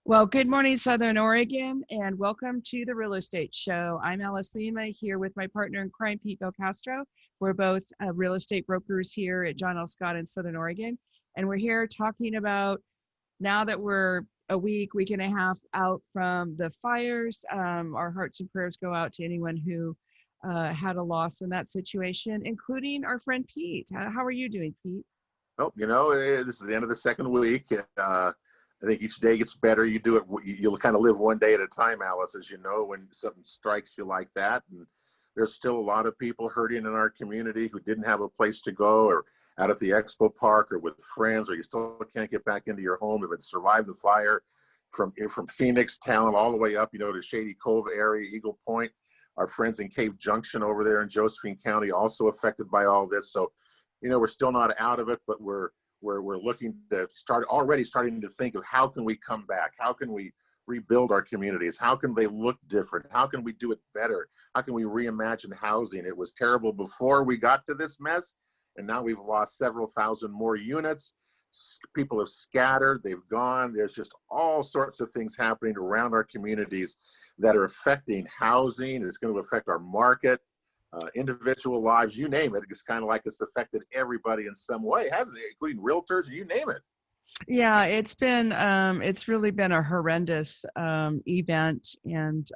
Well, good morning, Southern Oregon, and welcome to the Real Estate Show. I'm Alice Lema here with my partner in crime, Pete Belcastro. We're both real estate brokers here at John L. Scott in Southern Oregon, and we're here talking about now that we're a week and a half out from the fires. Our hearts and prayers go out to anyone who had a loss in that situation, including our friend Pete. How are you doing, Pete? Well, this is the end of the second week. I think each day gets better. You'll kind of live one day at a time, Alice, as you know, when something strikes you like that. And there's still a lot of people hurting in our community who didn't have a place to go, or out at the expo park, or with friends, or you still can't get back into your home if it survived the fire from Phoenix town all the way up, to Shady Cove area, Eagle Point. Our friends in Cave Junction over there in Josephine County also affected by all this. So, we're still not out of it, but we're looking to starting to think of how can we come back? How can we rebuild our communities? How can they look different? How can we do it better? How can we reimagine housing? It was terrible before we got to this mess, and now we've lost several thousand more units. People have scattered, they've gone. There's just all sorts of things happening around our communities that are affecting housing. It's going to affect our market. Individual lives, you name it. It's kind of like it's affected everybody in some way, hasn't it? Including realtors, you name it. Yeah, it's really been a horrendous event. And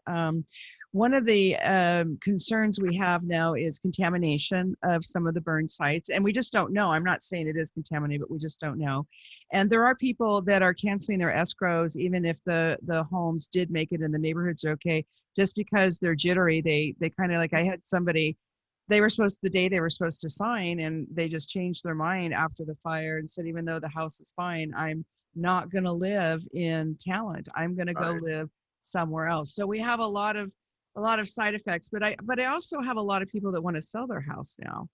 one of the concerns we have now is contamination of some of the burn sites. And we just don't know. I'm not saying it is contaminated, but we just don't know. And there are people that are canceling their escrows, even if the homes did make it and the neighborhoods are okay, just because they're jittery. They kind of, like, I had somebody, the day they were supposed to sign, and they just changed their mind after the fire and said, even though the house is fine, I'm not going to live in Talent. I'm going to go live somewhere else. So we have a lot of side effects, but I also have a lot of people that want to sell their house now.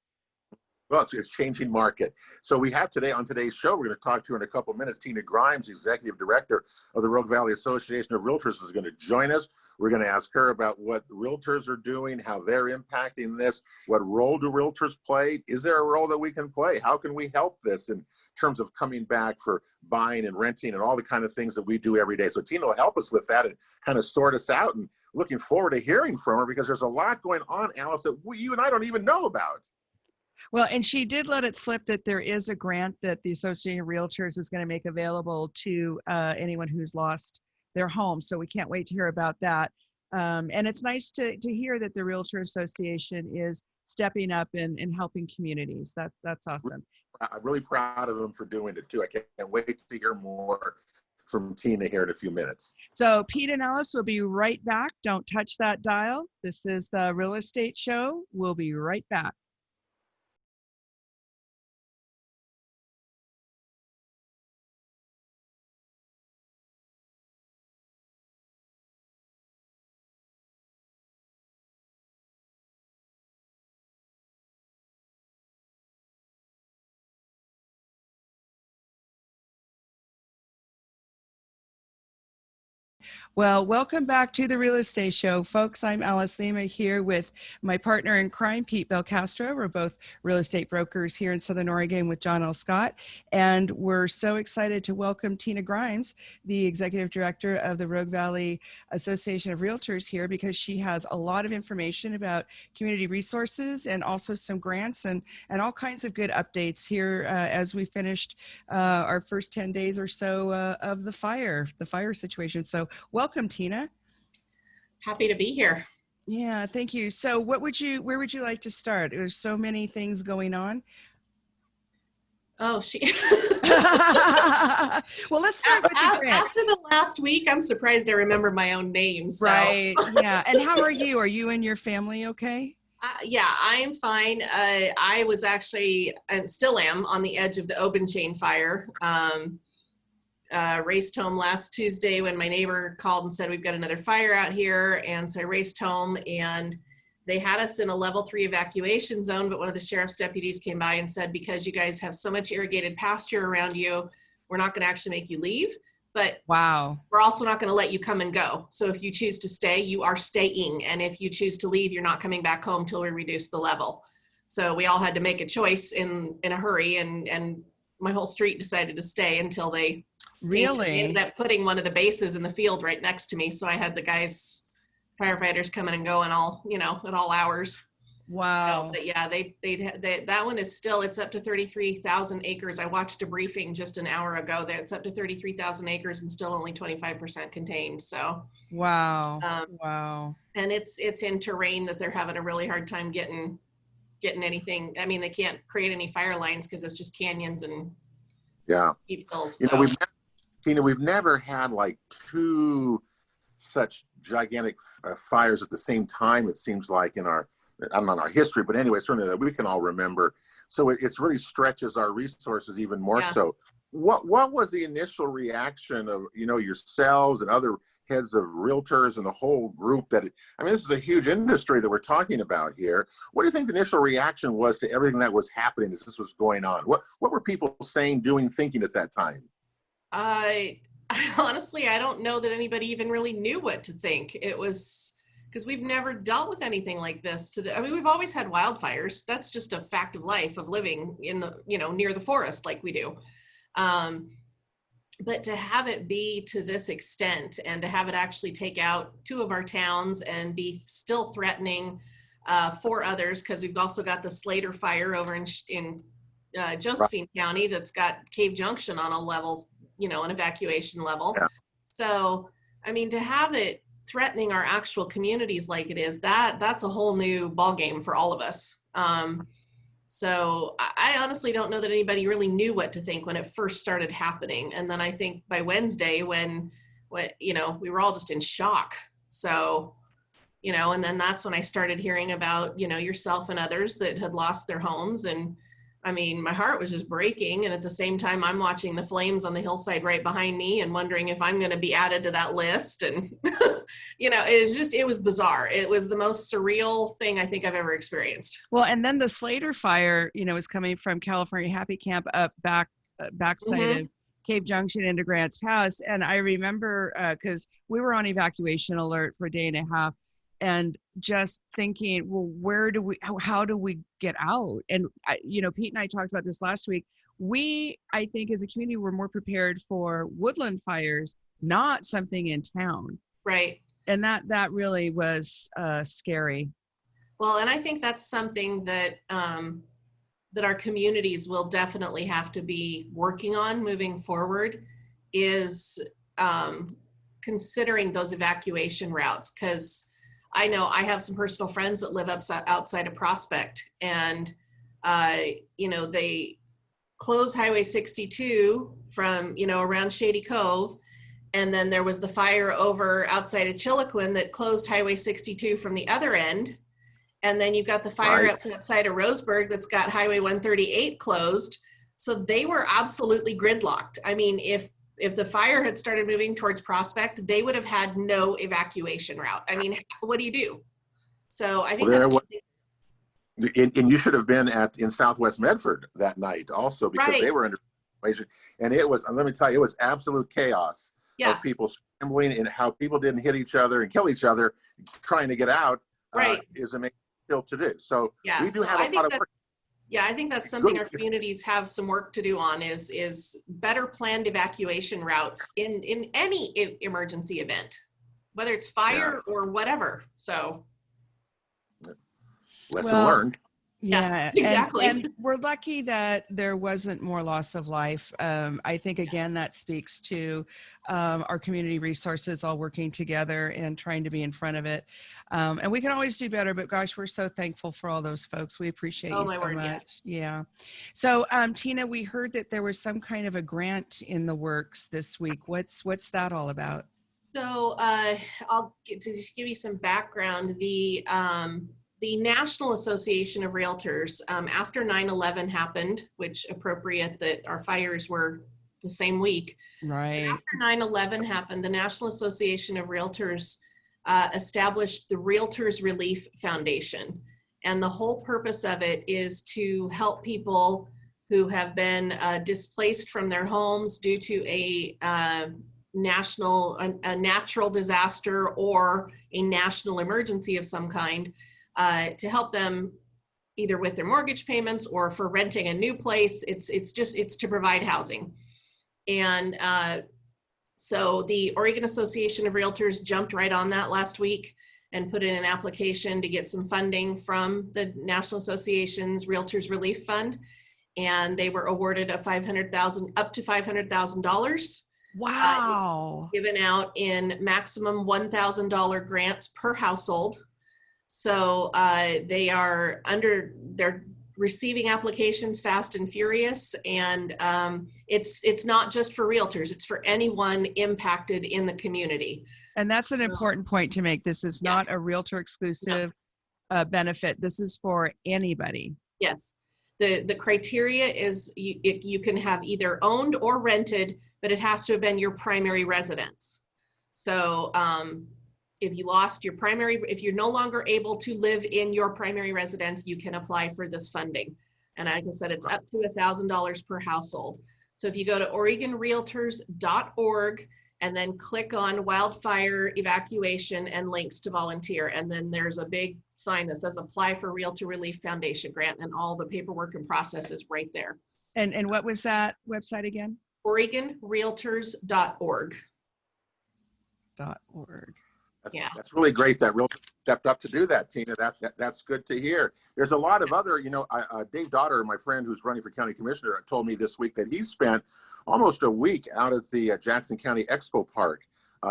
Well, it's changing market. So we have today on today's show, we're going to talk to her in a couple of minutes. Tina Grimes, Executive Director of the Rogue Valley Association of Realtors, is going to join us. We're going to ask her about what realtors are doing, how they're impacting this. What role do realtors play? Is there a role that we can play? How can we help this in terms of coming back for buying and renting and all the kind of things that we do every day? So Tina will help us with that and kind of sort us out, and looking forward to hearing from her, because there's a lot going on, Alice, that you and I don't even know about. Well, and she did let it slip that there is a grant that the Association of Realtors is going to make available to anyone who's lost their home. So we can't wait to hear about that. And it's nice to hear that the Realtor Association is stepping up and helping communities. That's awesome. I'm really proud of them for doing it too. I can't wait to hear more from Tina here in a few minutes. So Pete and Alice will be right back. Don't touch that dial. This is the Real Estate Show. We'll be right back. Well, welcome back to the Real Estate Show, folks. I'm Alice Lema here with my partner in crime, Pete Belcastro. We're both real estate brokers here in Southern Oregon with John L. Scott. And we're so excited to welcome Tina Grimes, the Executive Director of the Rogue Valley Association of Realtors here, because she has a lot of information about community resources and also some grants and all kinds of good updates here as we finished our first 10 days or so of the fire situation. So welcome, Tina. Happy to be here. Yeah, thank you. So where would you like to start? There's so many things going on. Oh, well, let's start with the grant. After the last week, I'm surprised I remember my own name. So. Right, yeah. And how are you? Are you and your family okay? Yeah, I am fine. I was actually, and still am, on the edge of the open chain fire. Raced home last Tuesday when my neighbor called and said, we've got another fire out here. And so I raced home, and they had us in a level 3 evacuation zone, but one of the sheriff's deputies came by and said, because you guys have so much irrigated pasture around you, we're not going to actually make you leave, but wow, we're also not going to let you come and go. So if you choose to stay, you are staying. And if you choose to leave, you're not coming back home till we reduce the level. So we all had to make a choice in a hurry, and my whole street decided to stay until they They ended Really? up putting one of the bases in the field right next to me. So I had the guys, firefighters coming and going all, at all hours. So, Wow. but yeah, that one is still, it's up to 33,000 acres. I watched a briefing just an hour ago that it's up to 33,000 acres and still only 25% contained. So, Wow. um, Wow. and it's in terrain that they're having a really hard time getting anything. I mean, they can't create any fire lines because it's just canyons and Yeah. deep hills. You know, So. we've never had like two such gigantic fires at the same time. It seems like in our, I don't know, in our history, but anyway, certainly that we can all remember. So it's really stretches our resources even more Yeah. so. What was the initial reaction of, yourselves and other heads of realtors and the whole group this is a huge industry that we're talking about here. What do you think the initial reaction was to everything that was happening as this was going on? What were people saying, doing, thinking at that time? I honestly, I don't know that anybody even really knew what to think. It was because we've never dealt with anything like this. We've always had wildfires. That's just a fact of life of living in the, near the forest like we do. But to have it be to this extent and to have it actually take out 2 of our towns and be still threatening 4 others, because we've also got the Slater Fire over in Josephine County that's got Cave Junction on a level, an evacuation level. Yeah. So, I mean, to have it threatening our actual communities like it is, that's a whole new ballgame for all of us. So I honestly don't know that anybody really knew what to think when it first started happening. And then I think by Wednesday when we were all just in shock. So, and then that's when I started hearing about, yourself and others that had lost their homes. And I mean, my heart was just breaking. And at the same time, I'm watching the flames on the hillside right behind me and wondering if I'm going to be added to that list. And, it was bizarre. It was the most surreal thing I think I've ever experienced. Well, and then the Slater Fire, is coming from California Happy Camp up backside of Cave Junction into Grant's Pass. And I remember because we were on evacuation alert for a day and a half, and just thinking, well, how do we get out? And Pete and I talked about this last week. I think as a community, we're more prepared for woodland fires, not something in town. Right. And that really was scary. Well, and I think that's something that that our communities will definitely have to be working on moving forward is considering those evacuation routes. Because I know I have some personal friends that live outside of Prospect, and they close Highway 62 from around Shady Cove, and then there was the fire over outside of Chiloquin that closed Highway 62 from the other end. And then you've got the fire outside of Roseburg that's got Highway 138 closed. So they were absolutely gridlocked. I mean, if the fire had started moving towards Prospect, they would have had no evacuation route. I mean, what do you do? So I think and you should have been in Southwest Medford that night also, because they were under evacuation. And it was, let me tell you, it was absolute chaos of people scrambling, and how people didn't hit each other and kill each other trying to get out is amazing still to do. So we do have a lot of work. Yeah, I think that's something our communities have some work to do on is better planned evacuation routes in any emergency event, whether it's fire or whatever. So lesson learned. Yeah, exactly. And we're lucky that there wasn't more loss of life. I think, again, that speaks to our community resources all working together and trying to be in front of it. And we can always do better, but gosh, we're so thankful for all those folks. We appreciate you so much. Yes. Yeah. So Tina, we heard that there was some kind of a grant in the works this week. What's that all about? So I'll just give you some background. The National Association of Realtors, after 9/11 happened, which appropriate that our fires were the same week. Right. But after 9/11 happened, the National Association of Realtors established the Realtors Relief Foundation. And the whole purpose of it is to help people who have been displaced from their homes due to a natural disaster or a national emergency of some kind, to help them either with their mortgage payments or for renting a new place. It's to provide housing. And so the Oregon Association of Realtors jumped right on that last week and put in an application to get some funding from the National Association's Realtors Relief Fund. And they were awarded up to $500,000. Wow. Given out in maximum $1,000 grants per household. So they're receiving applications fast and furious, and it's not just for realtors, it's for anyone impacted in the community. And that's an important point to make. This is not a realtor exclusive benefit. This is for anybody. Yes. The criteria is you can have either owned or rented, but it has to have been your primary residence. So if you lost your if you're no longer able to live in your primary residence, you can apply for this funding. And like I said, it's up to $1,000 per household. So if you go to OregonRealtors.org and then click on wildfire evacuation and links to volunteer, and then there's a big sign that says apply for Realtor Relief Foundation grant, and all the paperwork and process is right there. And what was that website again? OregonRealtors.org. That's really great that Realtor stepped up to do that, Tina. That's good to hear. There's a lot of other, Dave Daughter, my friend who's running for county commissioner, told me this week that he spent almost a week out at the Jackson County Expo Park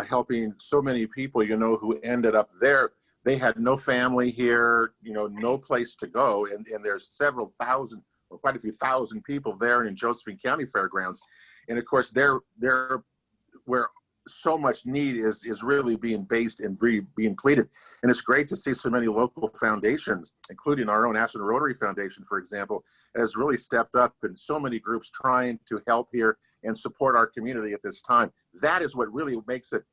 helping so many people, who ended up there. They had no family here, no place to go. And there's several thousand, or quite a few thousand people there in Josephine County Fairgrounds. And of course, they're where so much need is really being based and being pleaded. And it's great to see so many local foundations, including our own National Rotary Foundation, for example, has really stepped up, and so many groups trying to help here and support our community at this time. That is what really makes it,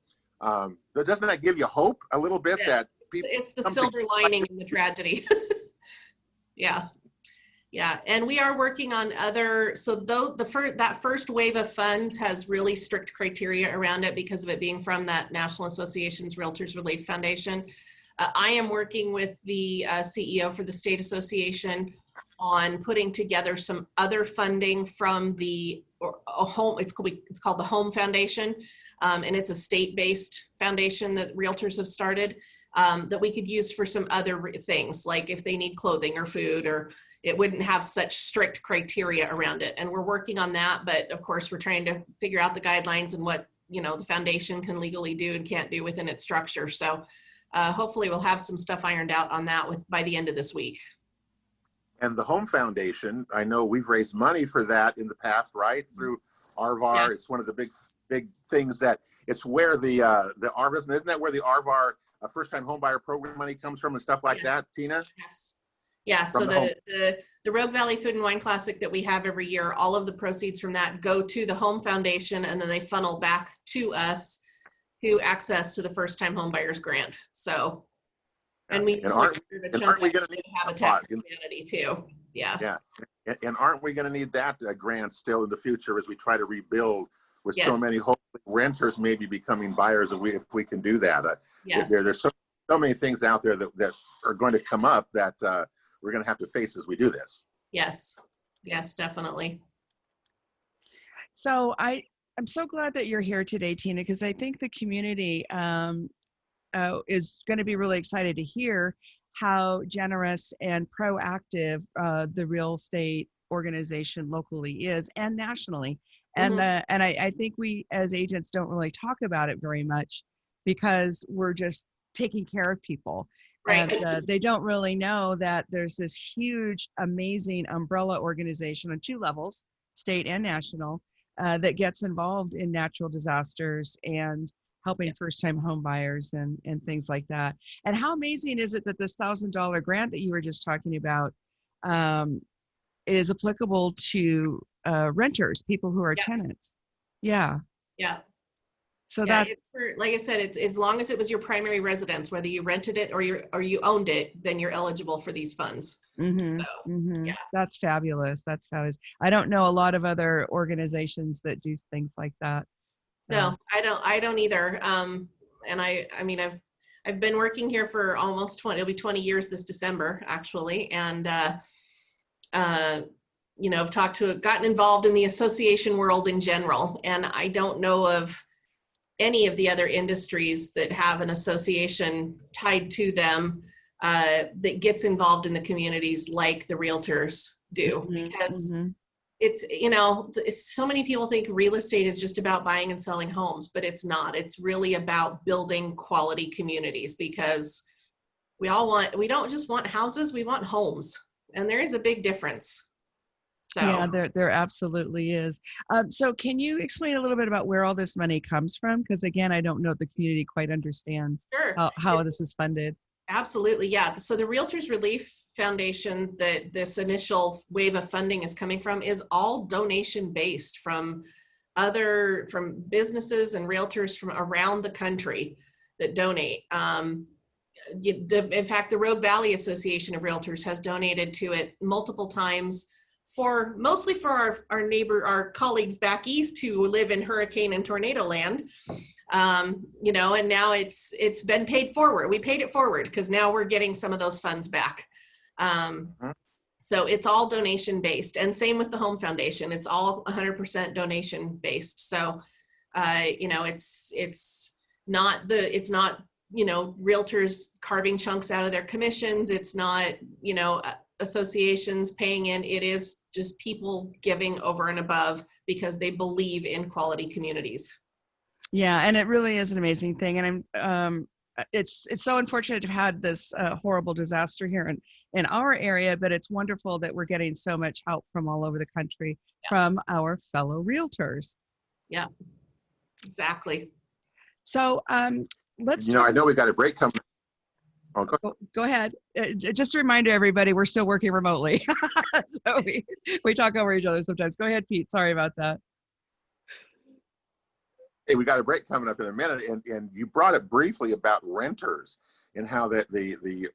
doesn't that give you hope a little bit that people— It's the silver lining in the tragedy. Yeah. Yeah, and we are working on other, so though that first wave of funds has really strict criteria around it because of it being from that National Association's Realtors Relief Foundation. I am working with the CEO for the state association on putting together some other funding from it's called the Home Foundation, and it's a state-based foundation that realtors have started. That we could use for some other things, like if they need clothing or food, or it wouldn't have such strict criteria around it. And we're working on that, but of course we're trying to figure out the guidelines and what, the foundation can legally do and can't do within its structure. So hopefully we'll have some stuff ironed out on that by the end of this week. And the Home Foundation, I know we've raised money for that in the past, right? Through RVAR. Yeah. It's one of the big things that it's where the RVAR, isn't that where the RVAR first-time homebuyer program money comes from and stuff like that, Tina? Yes. Yeah, so the Rogue Valley Food and Wine Classic that we have every year, all of the proceeds from that go to the Home Foundation, and then they funnel back to us to access to the first-time homebuyers grant. So, and aren't we going to need Habitat for Humanity too? Yeah. Yeah, and aren't we going to need that grant still in the future as we try to rebuild with so many renters maybe becoming buyers if we can do that? Yes. There's so many things out there that are going to come up that we're going to have to face as we do this. Yes, definitely. So I'm so glad that you're here today, Tina, because I think the community is going to be really excited to hear how generous and proactive the real estate organization locally is, and nationally. And I think we as agents don't really talk about it very much because we're just taking care of people. Right. And they don't really know that there's this huge, amazing umbrella organization on 2 levels, state and national, that gets involved in natural disasters and helping first-time home buyers and things like that. And how amazing is it that this $1,000 grant that you were just talking about is applicable to renters, people who are tenants. Yeah. So that's, like I said, it's as long as it was your primary residence, whether you rented it or you owned it, then you're eligible for these funds. Yeah. That's fabulous. That's fabulous. I don't know a lot of other organizations that do things like that. So. No, I don't either. And I mean, I've been working here for almost it'll be 20 years this December, actually. And I've gotten involved in the association world in general, and I don't know of any of the other industries that have an association tied to them that gets involved in the communities like the Realtors do, because it's so many people think real estate is just about buying and selling homes, but it's not. It's really about building quality communities, because we don't just want houses, we want homes, and there is a big difference. So yeah, there absolutely is. So can you explain a little bit about where all this money comes from? Because again, I don't know if the community quite understands how this is funded. Absolutely, yeah. So the Realtors Relief Foundation that this initial wave of funding is coming from is all donation based from businesses and realtors from around the country that donate. In fact, the Rogue Valley Association of Realtors has donated to it multiple times, mostly for our colleagues back east who live in hurricane and tornado land. And now it's been paid forward. We paid it forward because now we're getting some of those funds back. So it's all donation based, and same with the Home Foundation. It's all 100% donation based. So, it's not realtors carving chunks out of their commissions. It's not, associations paying in. It is just people giving over and above because they believe in quality communities. Yeah, and it really is an amazing thing. And it's so unfortunate to have had this horrible disaster here in our area, but it's wonderful that we're getting so much help from all over the country from our fellow realtors. Yeah, exactly. So let's. I know we got a break coming. Oh, go ahead. Just a reminder, everybody, we're still working remotely, so we talk over each other sometimes. Go ahead, Pete. Sorry about that. Hey, we got a break coming up in a minute, and you brought up briefly about renters and how that the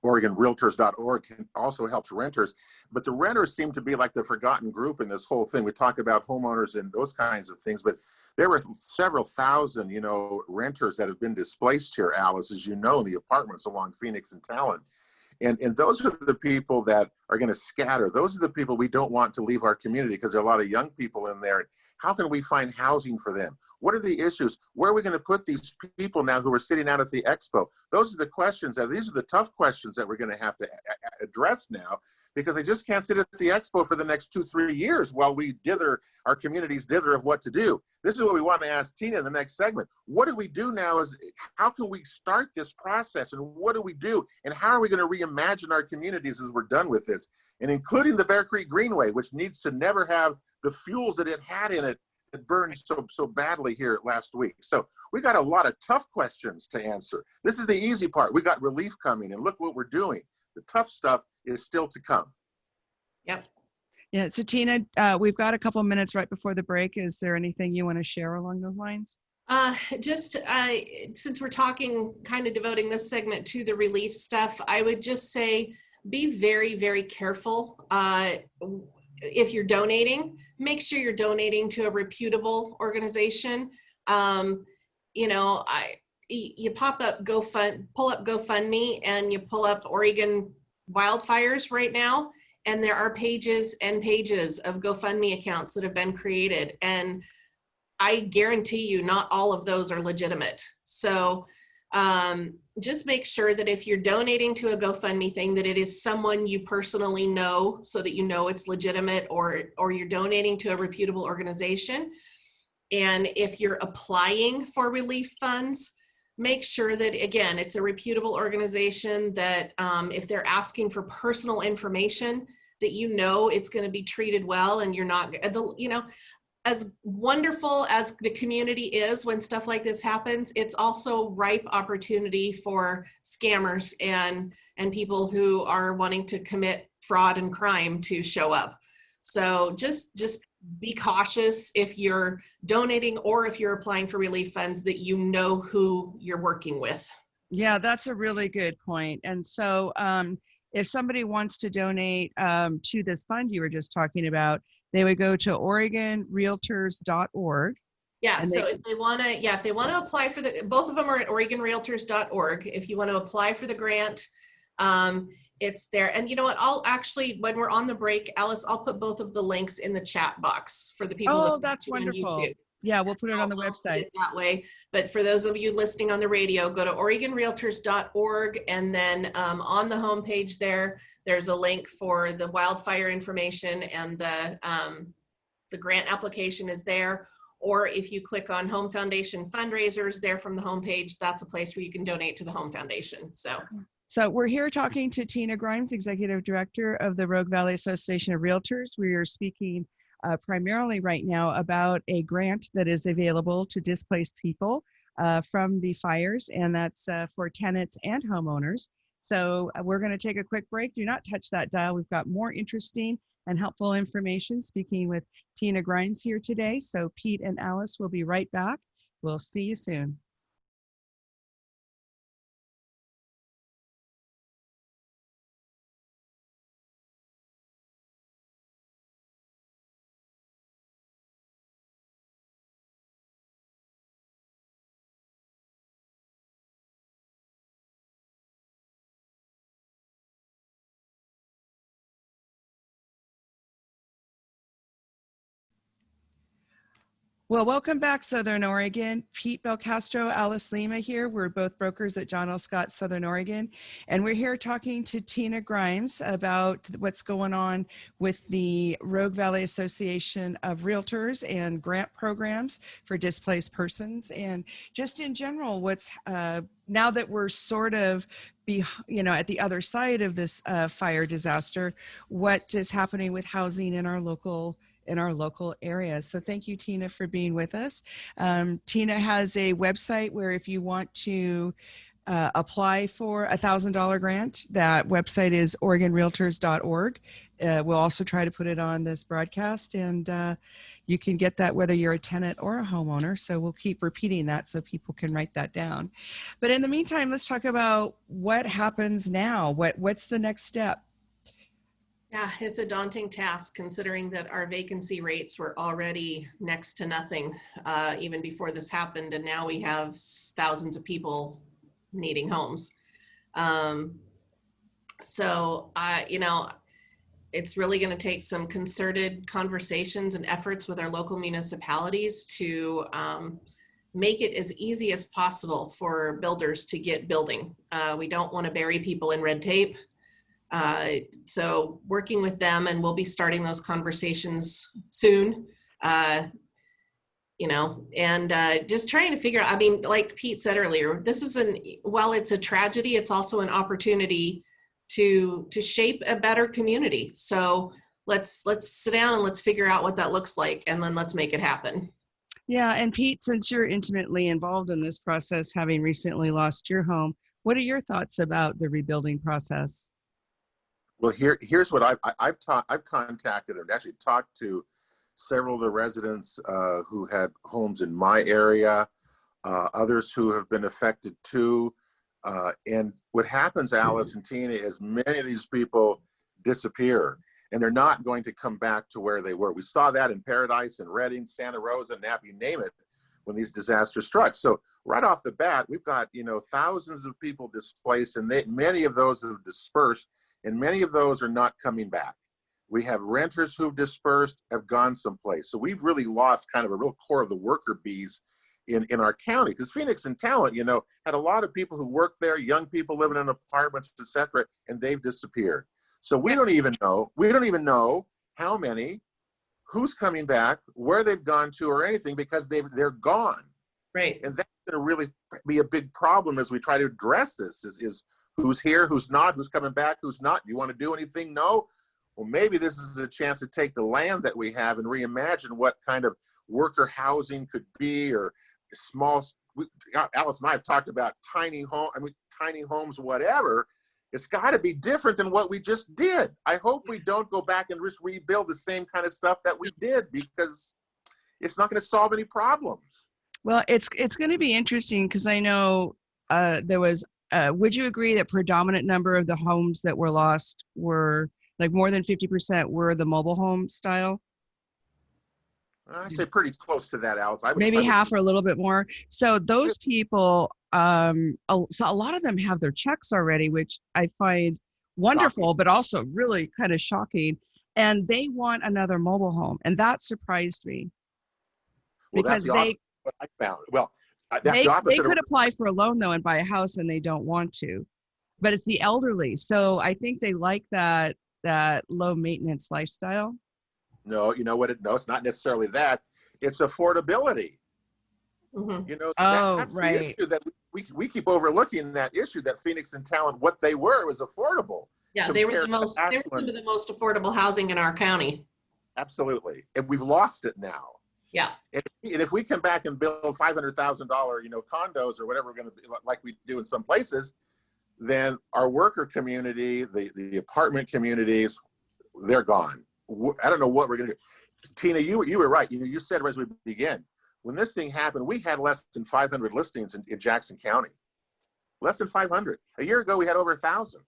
Oregon Realtors.org also helps renters, but the renters seem to be like the forgotten group in this whole thing. We talk about homeowners and those kinds of things, but there were several thousand, renters that have been displaced here, Alice, as in the apartments along Phoenix and Talon. And those are the people that are going to scatter. Those are the people we don't want to leave our community because there are a lot of young people in there. How can we find housing for them? What are the issues? Where are we going to put these people now who are sitting out at the expo? These are the tough questions that we're going to have to address now, because they just can't sit at the expo for the next 2-3 years while we our communities dither of what to do. This is what we want to ask Tina in the next segment. What do we do now? How can we start this process, and what do we do? And how are we going to reimagine our communities as we're done with this? And including the Bear Creek Greenway, which needs to never have the fuels that it had in it that burned so badly here last week. So we got a lot of tough questions to answer. This is the easy part. We got relief coming, and look what we're doing. The tough stuff is still to come. Yep. Yeah. So Tina, we've got a couple minutes right before the break. Is there anything you want to share along those lines? Since we're talking, kind of devoting this segment to the relief stuff, I would just say, be very, very careful. If you're donating, make sure you're donating to a reputable organization. You pull up GoFundMe, and you pull up Oregon Wildfires right now, and there are pages and pages of GoFundMe accounts that have been created. And I guarantee you not all of those are legitimate. So just make sure that if you're donating to a GoFundMe thing, that it is someone you personally know, so that it's legitimate, or you're donating to a reputable organization. And if you're applying for relief funds, make sure that, again, it's a reputable organization, that if they're asking for personal information, that it's going to be treated well, and you're not, as wonderful as the community is when stuff like this happens, it's also ripe opportunity for scammers and people who are wanting to commit fraud and crime to show up. So just be cautious if you're donating or if you're applying for relief funds, that you know who you're working with. Yeah, that's a really good point. And so if somebody wants to donate to this fund you were just talking about, they would go to OregonRealtors.org. Yeah, so if they want to apply for both of them are at OregonRealtors.org. If you want to apply for the grant, It's there. And you know what? I'll actually, when we're on the break, Alice, I'll put both of the links in the chat box for the people that Oh, are that's watching on wonderful. YouTube. Yeah, we'll put it on the I'll see website. it that way. But for those of you listening on the radio, go to OregonRealtors.org, and then on the homepage there's a link for the wildfire information, and the grant application is there. Or if you click on Home Foundation fundraisers there from the homepage, that's a place where you can donate to the Home Foundation. So we're here talking to Tina Grimes, Executive Director of the Rogue Valley Association of Realtors. We are speaking primarily right now about a grant that is available to displaced people from the fires, and that's for tenants and homeowners. So we're going to take a quick break. Do not touch that dial. We've got more interesting and helpful information speaking with Tina Grimes here today. So Pete and Alice will be right back. We'll see you soon. Well, welcome back, Southern Oregon. Pete Belcastro, Alice Lema here. We're both brokers at John L. Scott, Southern Oregon. And we're here talking to Tina Grimes about what's going on with the Rogue Valley Association of Realtors and grant programs for displaced persons. And just in general, what's now that we're sort of at the other side of this fire disaster, what is happening with housing in our local area. So thank you, Tina, for being with us. Tina has a website where if you want to apply for a $1,000 grant, that website is OregonRealtors.org. We'll also try to put it on this broadcast, and you can get that whether you're a tenant or a homeowner. So we'll keep repeating that so people can write that down. But in the meantime, let's talk about what happens now. What's the next step? Yeah, it's a daunting task considering that our vacancy rates were already next to nothing even before this happened. And now we have thousands of people needing homes. It's really going to take some concerted conversations and efforts with our local municipalities to make it as easy as possible for builders to get building. We don't want to bury people in red tape. So working with them, and we'll be starting those conversations soon, just trying to figure out, like Pete said earlier, while it's a tragedy, it's also an opportunity to shape a better community. So let's sit down and let's figure out what that looks like, and then let's make it happen. Yeah, and Pete, since you're intimately involved in this process, having recently lost your home, what are your thoughts about the rebuilding process? Well, here's what I've contacted and actually talked to several of the residents who had homes in my area, others who have been affected too. And what happens, Alice and Tina, is many of these people disappear, and they're not going to come back to where they were. We saw that in Paradise and Redding, Santa Rosa, Napa, you name it, when these disasters struck. So right off the bat, we've got thousands of people displaced, and many of those have dispersed. And many of those are not coming back. We have renters who've dispersed, have gone someplace. So we've really lost kind of a real core of the worker bees in our county, because Phoenix and Talent, had a lot of people who worked there, young people living in apartments, et cetera, and they've disappeared. So we don't even know how many, who's coming back, where they've gone to, or anything, because they're gone. Right. And that's going to really be a big problem as we try to address this is who's here, who's not, who's coming back, who's not. Do you want to do anything? No. Well, maybe this is a chance to take the land that we have and reimagine what kind of worker housing could be, or small. Alice and I have talked about tiny homes, whatever. It's got to be different than what we just did. I hope we don't go back and just rebuild the same kind of stuff that we did, because it's not going to solve any problems. Well, it's going to be interesting, because I know there was. Would you agree that predominant number of the homes that were lost were, like, more than 50% were the mobile home style? I'd say pretty close to that, Alice. Maybe half or a little bit more. So those people, so a lot of them have their checks already, which I find wonderful, but also really kind of shocking. And they want another mobile home, and that surprised me. Well, because that's the what I found. Well, that's the opposite. They could apply for a loan though and buy a house, and they don't want to. But it's the elderly, so I think they like that low maintenance lifestyle. No, you know what? No, it's not necessarily that. It's affordability. Mm-hmm. You know, that's the issue that we keep overlooking. That issue that Phoenix and Talent, what they were, was affordable. Yeah, they were some of the most affordable housing in our county. Absolutely, and we've lost it now. Yeah. And if we come back and build $500,000, condos or whatever we're going to be like we do in some places, then our worker community, the apartment communities, they're gone. I don't know what we're going to do. Tina, you were right. You said as we began, when this thing happened, we had less than 500 listings in Jackson County. Less than 500. A year ago, we had over 1,000.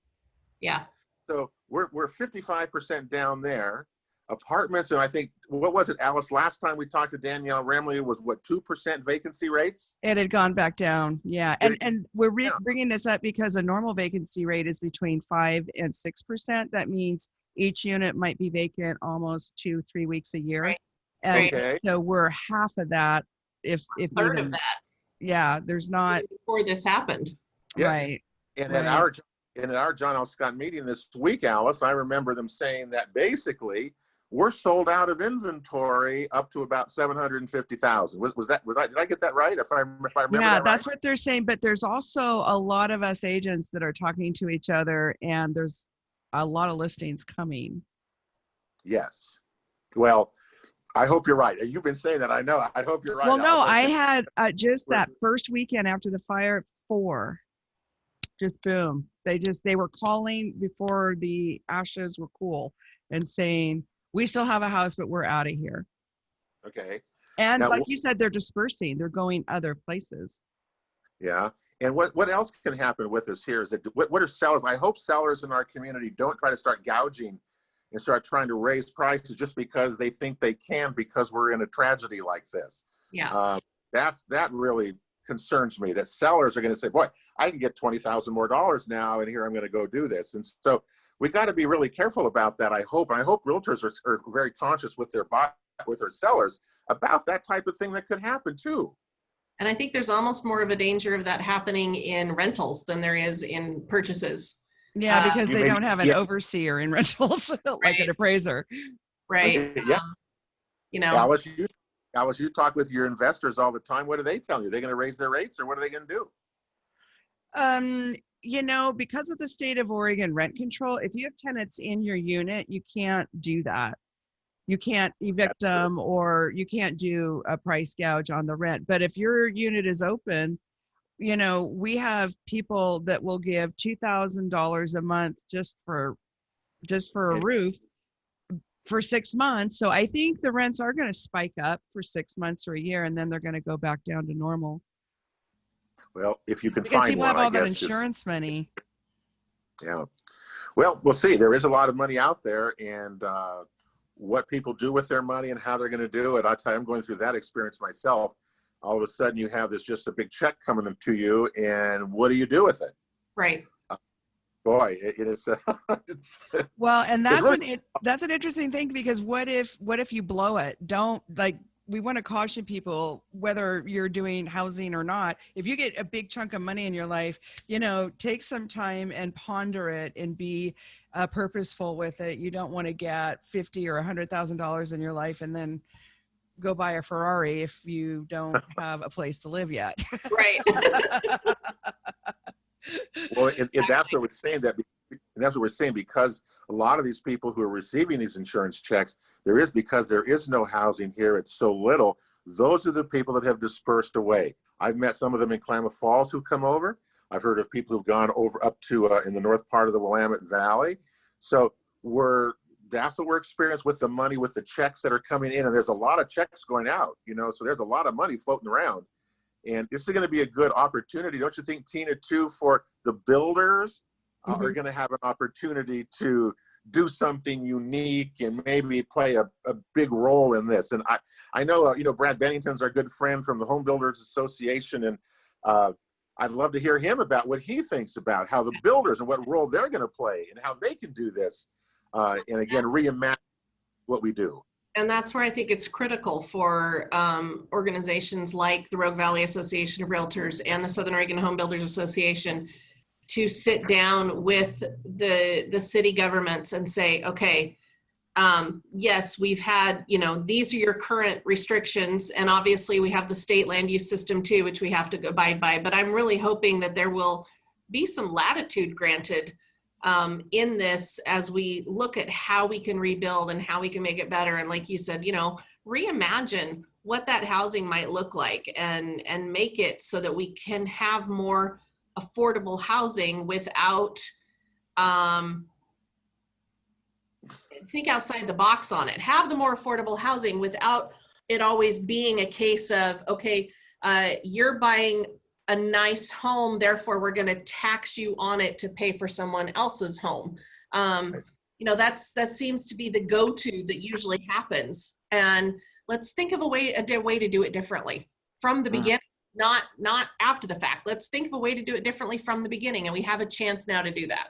Yeah. So we're 55% down there. Apartments, and I think, what was it, Alice? Last time we talked to Danielle Ramley, was what, 2% vacancy rates? It had gone back down, yeah. And we're bringing this up because a normal vacancy rate is between 5 and 6%. That means each unit might be vacant almost 2-3 weeks a year. Right. And so we're half of that, if third of that. Yeah, there's not before this happened. Yes. Right. And at our John L. Scott meeting this week, Alice, I remember them saying that basically we're sold out of inventory up to about 750,000. Did I get that right? If I remember yeah, that that's right? what they're saying. But there's also a lot of us agents that are talking to each other, and there's a lot of listings coming. Yes. Well, I hope you're right. You've been saying that. I know. I hope you're right. Well, no, Alice. I had just that first weekend after the fire, 4. Just boom. They were calling before the ashes were cool and saying, we still have a house, but we're out of here. Okay. And now, like you said, they're dispersing. They're going other places. Yeah. And what else can happen with us here is that what are sellers? I hope sellers in our community don't try to start gouging and start trying to raise prices just because they think they can because we're in a tragedy like this. Yeah. That really concerns me, that sellers are going to say, boy, I can get $20,000 more now, and here I'm going to go do this. And so we got to be really careful about that. I hope realtors are very conscious with their sellers about that type of thing that could happen too. And I think there's almost more of a danger of that happening in rentals than there is in purchases. Yeah, because they don't have an overseer in rentals like an appraiser. Right. Yeah. Alice, you talk with your investors all the time. What do they tell you? Are they going to raise their rates, or what are they going to do? Because of the state of Oregon rent control, if you have tenants in your unit, you can't do that. You can't evict them, or you can't do a price gouge on the rent. But if your unit is open, we have people that will give $2,000 a month just for a roof for 6 months. So I think the rents are going to spike up for 6 months or a year, and then they're going to go back down to normal. Well, if you can because find people one, have all I that guess, insurance money. Yeah. Well, we'll see. There is a lot of money out there, and what people do with their money and how they're going to do it. I tell you, I'm going through that experience myself. All of a sudden, you have just a big check coming to you, and what do you do with it? Right. Boy, it is. Well, and that's an interesting thing, because what if you blow it? We want to caution people, whether you're doing housing or not. If you get a big chunk of money in your life, take some time and ponder it and be purposeful with it. You don't want to get $50,000 or $100,000 in your life and then go buy a Ferrari if you don't have a place to live yet. Right. Well, and that's what we're saying. That's what we're saying, because a lot of these people who are receiving these insurance checks, because there is no housing here. It's so little. Those are the people that have dispersed away. I've met some of them in Klamath Falls who've come over. I've heard of people who've gone over up to in the north part of the Willamette Valley. So that's what we're experiencing with the money, with the checks that are coming in, and there's a lot of checks going out. So there's a lot of money floating around. And this is going to be a good opportunity, don't you think, Tina, too, for the builders are going to have an opportunity to do something unique and maybe play a big role in this. And I know, Brad Bennington's our good friend from the Home Builders Association. And I'd love to hear him about what he thinks about how the builders and what role they're going to play and how they can do this. And again, reimagine what we do. And that's where I think it's critical for organizations like the Rogue Valley Association of Realtors and the Southern Oregon Home Builders Association to sit down with the city governments and say, okay, yes, we've had, these are your current restrictions. And obviously we have the state land use system too, which we have to abide by. But I'm really hoping that there will be some latitude granted in this as we look at how we can rebuild and how we can make it better. And like you said, reimagine what that housing might look like and make it so that we can have more affordable housing without, think outside the box on it, have the more affordable housing without it always being a case of, okay, you're buying a nice home, therefore we're going to tax you on it to pay for someone else's home. That seems to be the go-to that usually happens. And let's think of a way to do it differently from the beginning, not after the fact. Let's think of a way to do it differently from the beginning, and we have a chance now to do that.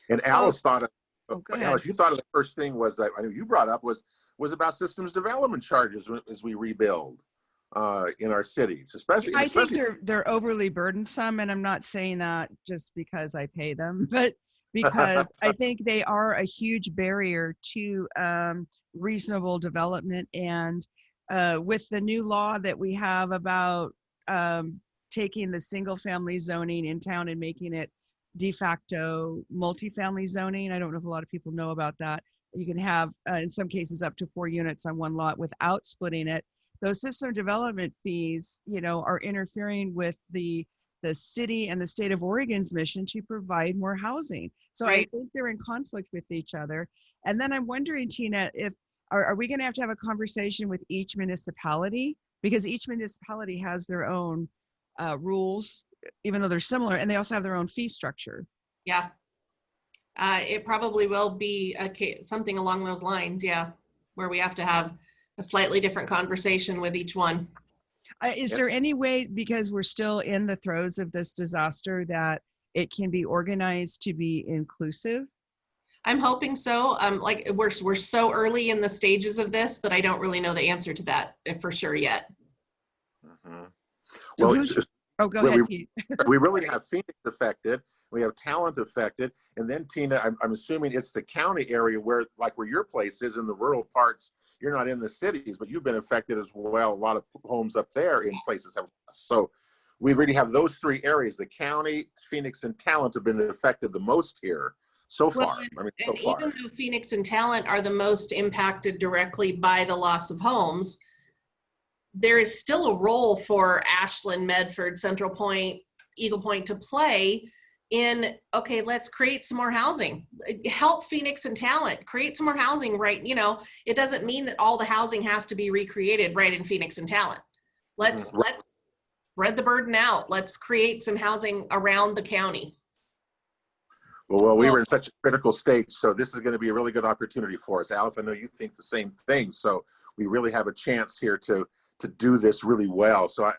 And Alice Alice, you thought of the first thing was that I know you brought up was about systems development charges as we rebuild. In our cities, especially. I think they're overly burdensome, and I'm not saying that just because I pay them, but because I think they are a huge barrier to reasonable development. And with the new law that we have about taking the single family zoning in town and making it de facto multifamily zoning, I don't know if a lot of people know about that. You can have, in some cases, up to 4 units on one lot without splitting it. Those system development fees, are interfering with the city and the state of Oregon's mission to provide more housing. So right. I think they're in conflict with each other. And then I'm wondering, Tina, if are we going to have a conversation with each municipality? Because each municipality has their own rules, even though they're similar, and they also have their own fee structure. Yeah, it probably will be something along those lines. Yeah, where we have to have a slightly different conversation with each one. Is there any way, because we're still in the throes of this disaster, that it can be organized to be inclusive? I'm hoping so. Like we're so early in the stages of this that I don't really know the answer to that for sure yet. Mm-hmm. Well, go ahead, Pete. We really have Phoenix affected. We have Talent affected, and then Tina, I'm assuming it's the county area where your place is in the rural parts. You're not in the cities, but you've been affected as well. A lot of homes up there in places have. So we really have those 3 areas. The county, Phoenix, and Talent have been affected the most here so far. Even though Phoenix and Talent are the most impacted directly by the loss of homes, there is still a role for Ashland, Medford, Central Point, Eagle Point to play in, okay, let's create some more housing. Help Phoenix and Talent create some more housing, right? It doesn't mean that all the housing has to be recreated right in Phoenix and Talent. Let's spread the burden out. Let's create some housing around the county. Well, we were in such a critical state, so this is going to be a really good opportunity for us. Alice, I know you think the same thing, so we really have a chance here to do this really well. So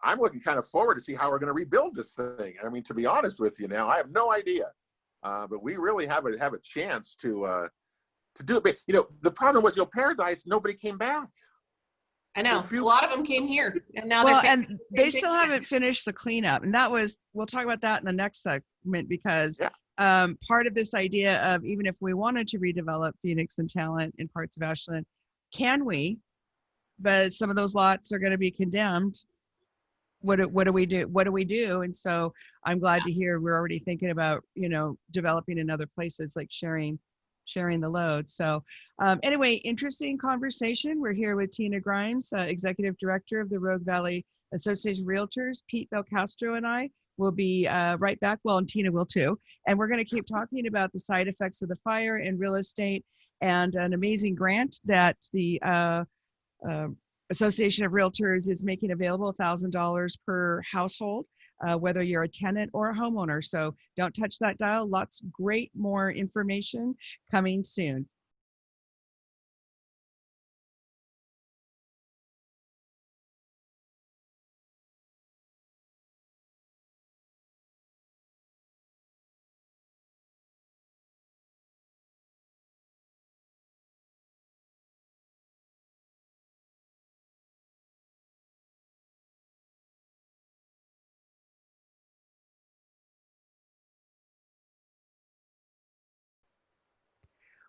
I'm looking kind of forward to see how we're going to rebuild this thing. I mean, to be honest with you now, I have no idea, but we really have a chance to do it. But, the problem was, Paradise, nobody came back. I know. A lot of them came here, and now they still haven't finished the cleanup. And we'll talk about that in the next segment, because part of this idea of, even if we wanted to redevelop Phoenix and Talent in parts of Ashland, can we? But some of those lots are going to be condemned. What do we do? And so I'm glad to hear we're already thinking about, developing in other places, like sharing the load. So anyway, interesting conversation. We're here with Tina Grimes, Executive Director of the Rogue Valley Association of Realtors. Pete Belcastro and I will be right back. Well, and Tina will too. And we're going to keep talking about the side effects of the fire in real estate, and an amazing grant that the Association of Realtors is making available, $1,000 per household whether you're a tenant or a homeowner. So don't touch that dial. Lots great more information coming soon.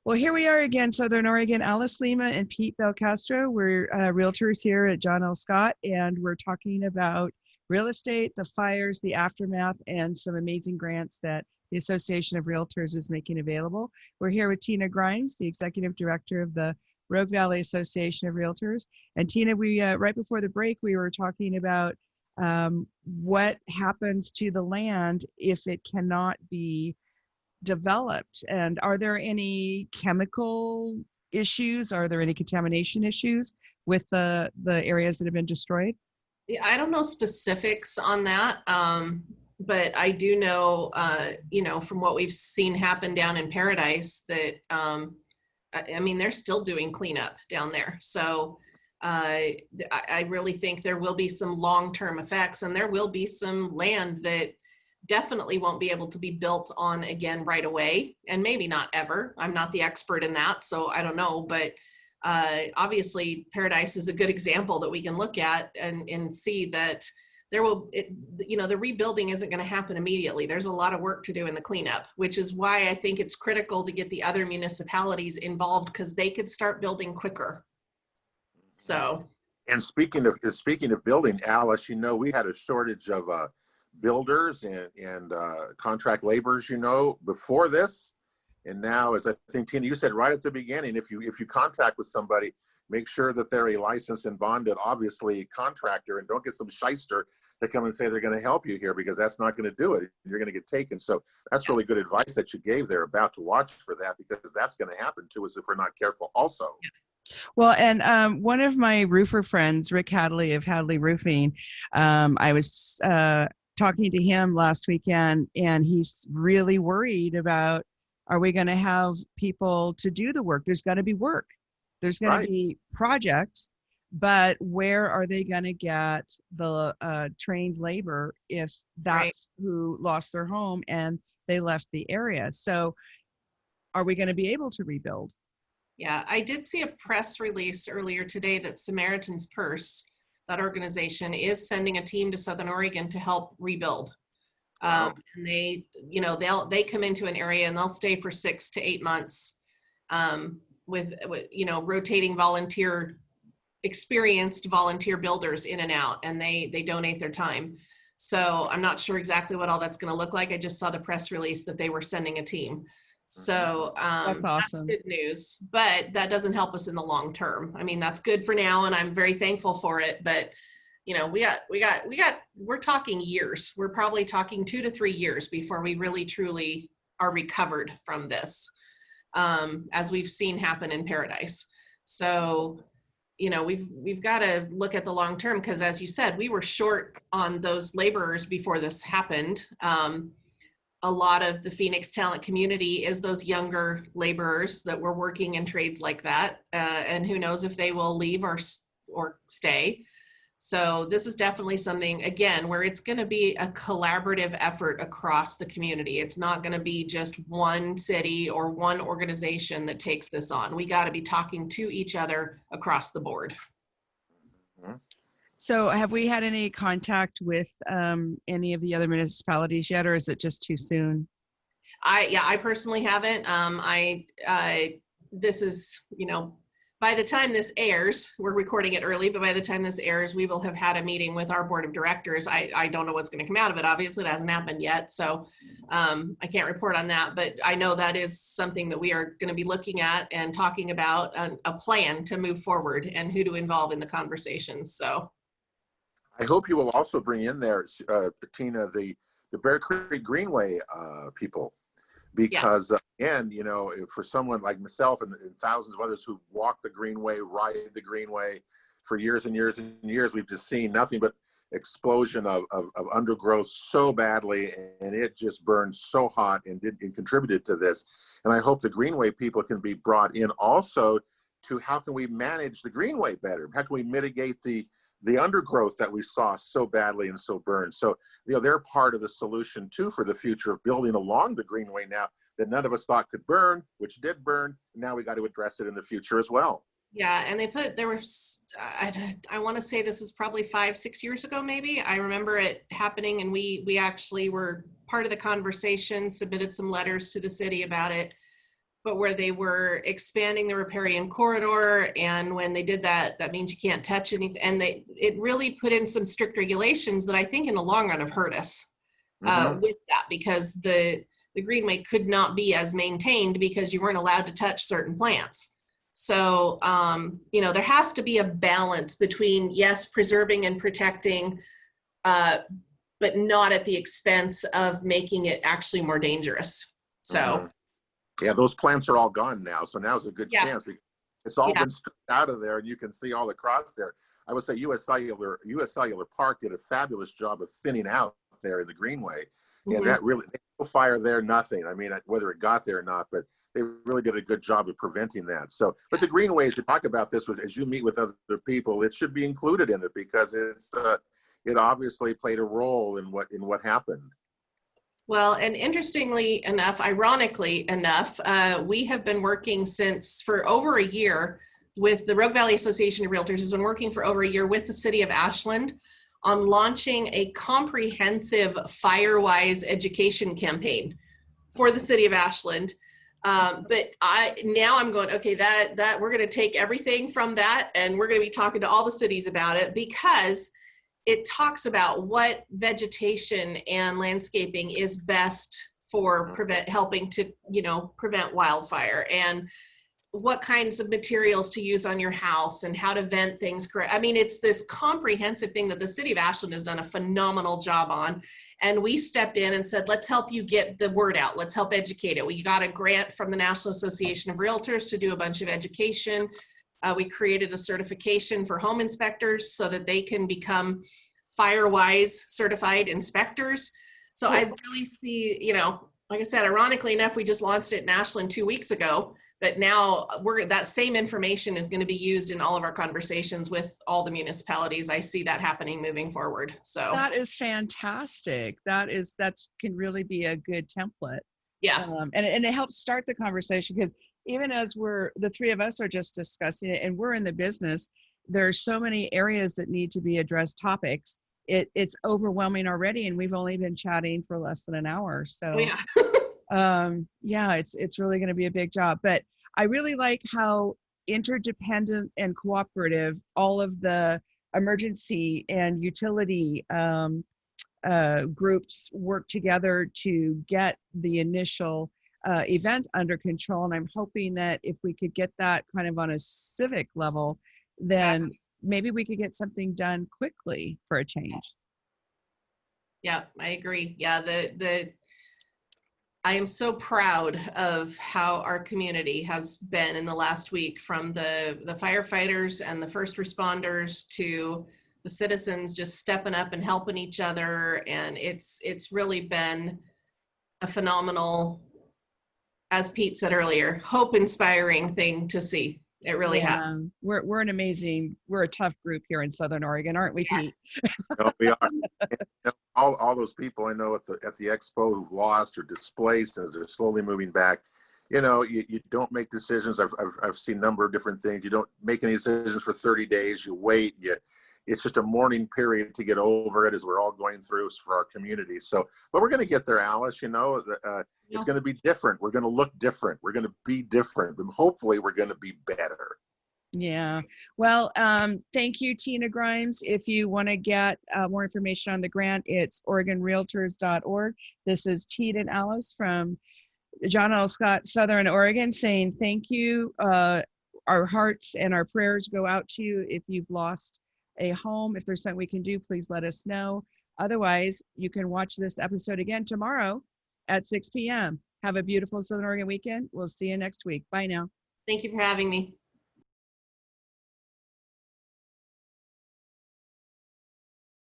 Well, here we are again, Southern Oregon, Alice Lema and Pete Belcastro. We're realtors here at John L. Scott, and we're talking about real estate, the fires, the aftermath, and some amazing grants that the Association of Realtors is making available. We're here with Tina Grimes, the Executive Director of the Rogue Valley Association of Realtors. And Tina, we right before the break, we were talking about what happens to the land if it cannot be developed, and are there any chemical issues, are there any contamination issues with the areas that have been destroyed? Yeah, I don't know specifics on that, but I do know, from what we've seen happen down in Paradise that, I mean, they're still doing cleanup down there. So I really think there will be some long-term effects, and there will be some land that definitely won't be able to be built on again right away, and maybe not ever. I'm not the expert in that, so I don't know, but obviously Paradise is a good example that we can look at and see that there will, the rebuilding isn't going to happen immediately. There's a lot of work to do in the cleanup, which is why I think it's critical to get the other municipalities involved, because they could start building quicker. So. And speaking of building, Alice, we had a shortage of builders and contract laborers, before this. And now, as I think, Tina, you said right at the beginning, if you contract with somebody, make sure that they're a licensed and bonded, obviously, contractor, and don't get some shyster to come and say they're going to help you here, because that's not going to do it. You're going to get taken. So that's really good advice that you gave there, about to watch for that, because that's going to happen to us if we're not careful also. Well, and one of my roofer friends, Rick Hadley of Hadley Roofing, I was talking to him last weekend, and he's really worried about, are we going to have people to do the work? There's going to be work. There's going to be projects, but where are they going to get the trained labor if that's who lost their home and they left the area? So are we going to be able to rebuild? Yeah, I did see a press release earlier today that Samaritan's Purse, that organization, is sending a team to Southern Oregon to help rebuild. Wow. And they come into an area and they'll stay for 6 to 8 months with rotating experienced volunteer builders in and out, and they donate their time. So I'm not sure exactly what all that's going to look like. I just saw the press release that they were sending a team. So that's awesome. That's good news, but that doesn't help us in the long term. I mean, that's good for now, and I'm very thankful for it. But we're talking years. We're probably talking 2 to 3 years before we really truly are recovered from this, as we've seen happen in Paradise. So, we've got to look at the long term, because, as you said, we were short on those laborers before this happened. A lot of the Phoenix talent community is those younger laborers that were working in trades like that, and who knows if they will leave or stay. So this is definitely something, again, where it's going to be a collaborative effort across the community. It's not going to be just one city or one organization that takes this on. We got to be talking to each other across the board. So have we had any contact with any of the other municipalities yet, or is it just too soon? I personally haven't. This is, by the time this airs, we're recording it early, but by the time this airs, we will have had a meeting with our board of directors. I don't know what's going to come out of it. Obviously, it hasn't happened yet, so I can't report on that, but I know that is something that we are going to be looking at and talking about, a plan to move forward and who to involve in the conversations. So I hope you will also bring in there, Tina, the Bear Creek Greenway people, because again, for someone like myself and thousands of others who walk the Greenway, ride the Greenway for years and years and years, we've just seen nothing but explosion of undergrowth so badly, and it just burned so hot and contributed to this. And I hope the Greenway people can be brought in also to how can we manage the Greenway better? How can we mitigate the undergrowth that we saw so badly and so burned? So, they're part of the solution too for the future of building along the Greenway now that none of us thought could burn, which did burn. Now we got to address it in the future as well. Yeah, and there was, I want to say this is probably 5-6 years ago, maybe. I remember it happening, and we actually were part of the conversation, submitted some letters to the city about it, but where they were expanding the riparian corridor, and when they did that, that means you can't touch anything, and it really put in some strict regulations that I think in the long run have hurt us with that, because the Greenway could not be as maintained because you weren't allowed to touch certain plants. So, there has to be a balance between, yes, preserving and protecting, but not at the expense of making it actually more dangerous. So, yeah, those plants are all gone now. So now's a good chance because it's all been stripped out of there, and you can see all across there. I would say U.S. Cellular Park did a fabulous job of thinning out there in the Greenway. And that really, no fire there, nothing. I mean, whether it got there or not, but they really did a good job of preventing that. So, but the Greenway, as you talk about this, was as you meet with other people, it should be included in it because it obviously played a role in what happened. Well, and interestingly enough, ironically enough, we have been working for over a year with the Rogue Valley Association of Realtors has been working for over a year with the city of Ashland on launching a comprehensive FireWise education campaign for the city of Ashland. But now I'm going, okay, that we're going to take everything from that and we're going to be talking to all the cities about it, because it talks about what vegetation and landscaping is best for helping to, prevent wildfire, and what kinds of materials to use on your house and how to vent things correct. I mean, it's this comprehensive thing that the city of Ashland has done a phenomenal job on. And we stepped in and said, let's help you get the word out. Let's help educate it. We got a grant from the National Association of Realtors to do a bunch of education. We created a certification for home inspectors so that they can become FireWise certified inspectors. So I really see, like I said, ironically enough, we just launched it in Ashland 2 weeks ago. But now that same information is going to be used in all of our conversations with all the municipalities. I see that happening moving forward. So that is fantastic. That can really be a good template. Yeah. And it helps start the conversation, because even as the three of us are just discussing it and we're in the business, there are so many areas that need to be addressed, topics. It's overwhelming already, and we've only been chatting for less than an hour. So it's really going to be a big job. But I really like how interdependent and cooperative all of the emergency and utility groups work together to get the initial event under control. And I'm hoping that if we could get that kind of on a civic level, then maybe we could get something done quickly for a change. Yeah, I agree. Yeah, I am so proud of how our community has been in the last week, from the firefighters and the first responders to the citizens just stepping up and helping each other. And it's really been a phenomenal, as Pete said earlier, hope-inspiring thing to see. It really has. We're a tough group here in Southern Oregon, aren't we, Pete? No, we are. All those people I know at the expo who've lost or displaced as they're slowly moving back. You don't make decisions. I've seen a number of different things. You don't make any decisions for 30 days. You wait. It's just a mourning period to get over it, as we're all going through for our community. So, but we're going to get there, Alice. It's going to be different. We're going to look different. We're going to be different, and hopefully we're going to be better. Yeah. Well, thank you, Tina Grimes. If you want to get more information on the grant, it's OregonRealtors.org. This is Pete and Alice from John L. Scott, Southern Oregon, saying thank you. Our hearts and our prayers go out to you if you've lost a home. If there's something we can do, please let us know. Otherwise, you can watch this episode again tomorrow at 6 p.m. Have a beautiful Southern Oregon weekend. We'll see you next week. Bye now. Thank you for having me.